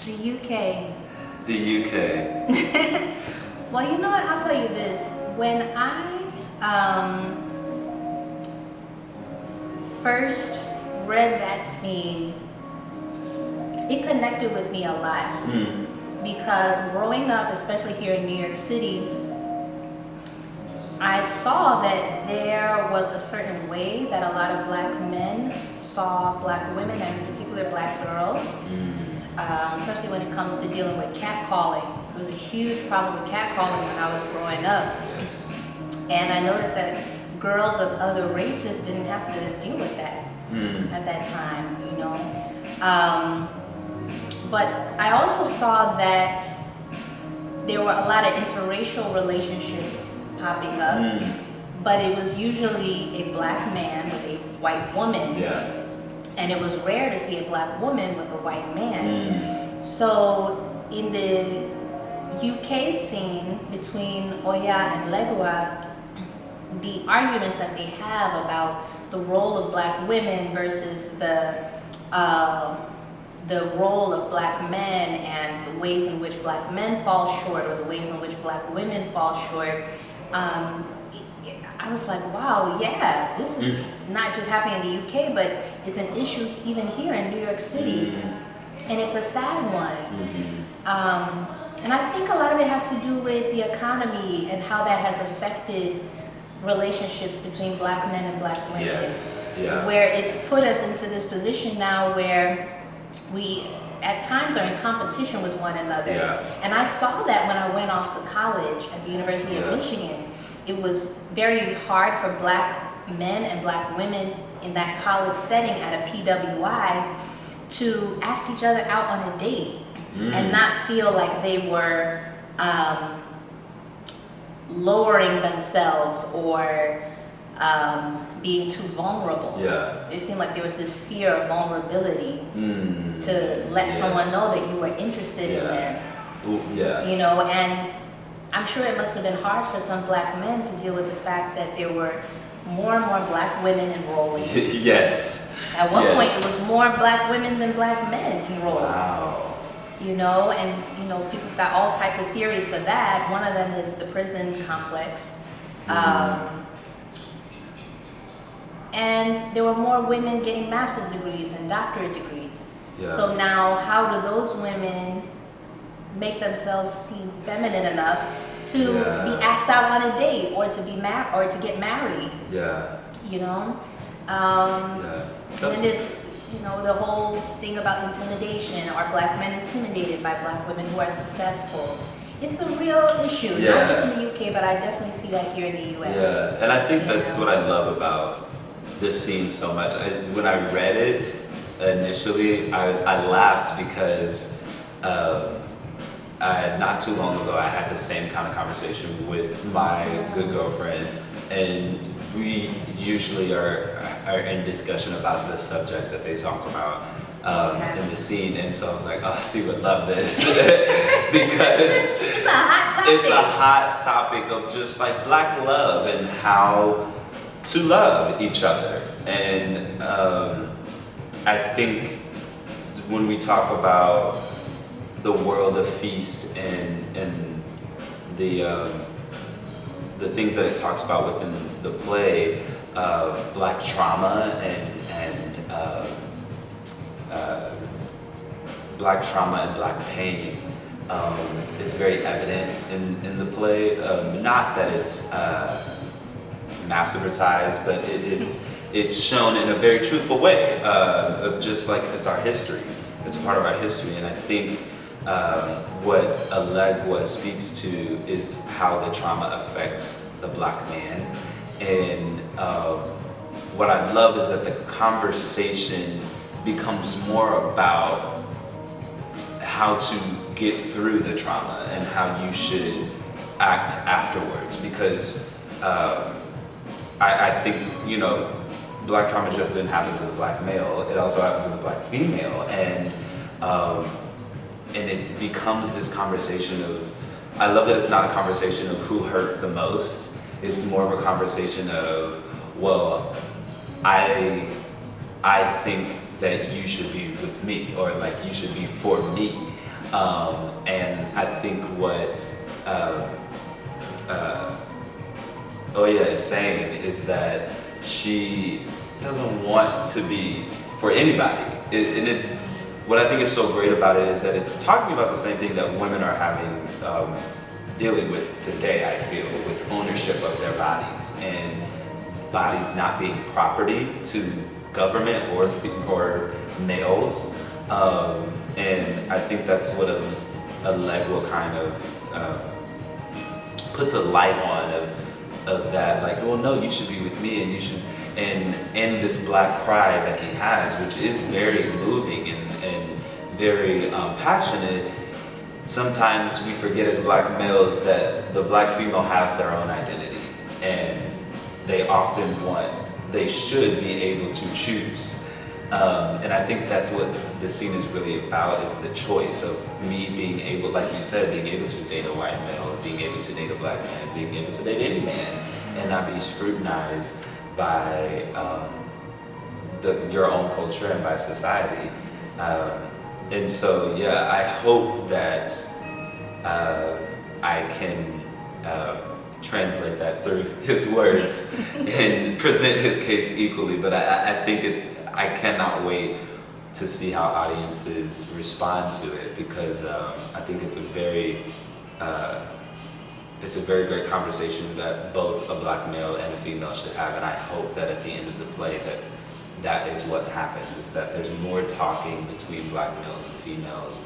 The UK. The UK. Well, you know what? I'll tell you this. When I first read that scene, it connected with me a lot. Because growing up, especially here in New York City, I saw that there was a certain way that a lot of black men saw black women, and in particular black girls, especially when it comes to dealing with catcalling. There was a huge problem with catcalling when I was growing up. And I noticed that girls of other races didn't have to deal with that at that time, you know. But I also saw that there were a lot of interracial relationships popping up, but it was usually a black man with a white woman, and it was rare to see a black woman with a white man. So in the UK scene between Oya and Legua, the arguments that they have about the role of black women versus the role of black men and the ways in which black men fall short or the ways in which black women fall short, I was like, wow, yeah, this is not just happening in the UK, but it's an issue even here in New York City, and it's a sad one. And I think a lot of it has to do with the economy and how that has affected relationships between black men and black women, where it's put us into this position now where we at times are in competition with one another. And I saw that when I went off to college at the University of Michigan. It was very hard for black men and black women in that college setting at a PWI to ask each other out on a date and not feel like they were lowering themselves or being too vulnerable. It seemed like there was this fear of vulnerability to let someone know that you were interested in them. You know, and I'm sure it must have been hard for some black men to deal with the fact that there were more and more black women enrolling. At one point, it was more black women than black men enrolled. Wow. You know, and you know, people have got all types of theories for that. One of them is the prison complex. And there were more women getting master's degrees and doctorate degrees. So now, how do those women make themselves seem feminine enough to be asked out on a date or to be married or to get married? You know, and then there's, you know, the whole thing about intimidation. Are black men intimidated by black women who are successful? It's a real issue, not just in the UK, but I definitely see that here in the US. And I think that's what I love about this scene so much. When I read it initially, I laughed because not too long ago I had the same kind of conversation with my good girlfriend, and we usually are in discussion about the subject that they talk about in the scene, and so I was like, oh, she would love this because it's a hot topic. It's a hot topic of just like black love and how to love each other. And I think when we talk about the world of Feast and the things that it talks about within the play, black trauma and black trauma and black pain is very evident in the play. Not that it's masturbitized, but it's shown in a very truthful way, of just like it's our history. It's a part of our history, and I think what Alegua speaks to is how the trauma affects the black man. And what I love is that the conversation becomes more about how to get through the trauma and how you should act afterwards, because I think, you know, black trauma just didn't happen to the black male, it also happened to the black female, and it becomes this conversation of, I love that it's not a conversation of who hurt the most, it's more of a conversation of, well, I think that you should be with me, or like you should be for me. And I think what Oya is saying is that she doesn't want to be for anybody. And it's what I think is so great about it is that it's talking about the same thing that women are having, dealing with today, I feel, with ownership of their bodies and bodies not being property to government or males. And I think that's what a Legua kind of puts a light on of that, like, well, no, you should be with me, and you should, and this black pride that he has, which is very moving and very passionate. Sometimes we forget as black males that the black female have their own identity, and they should be able to choose. And I think that's what the scene is really about, is the choice of me being able, like you said, being able to date a white male, being able to date a black man, being able to date any man, and not be scrutinized by your own culture and by society. And so, yeah, I hope that I can translate that through his words and present his case equally. But I think I cannot wait to see how audiences respond to it, because I think it's a very great conversation that both a black male and a female should have, and I hope that at the end of the play that is what happens, is that there's more talking between black males and females,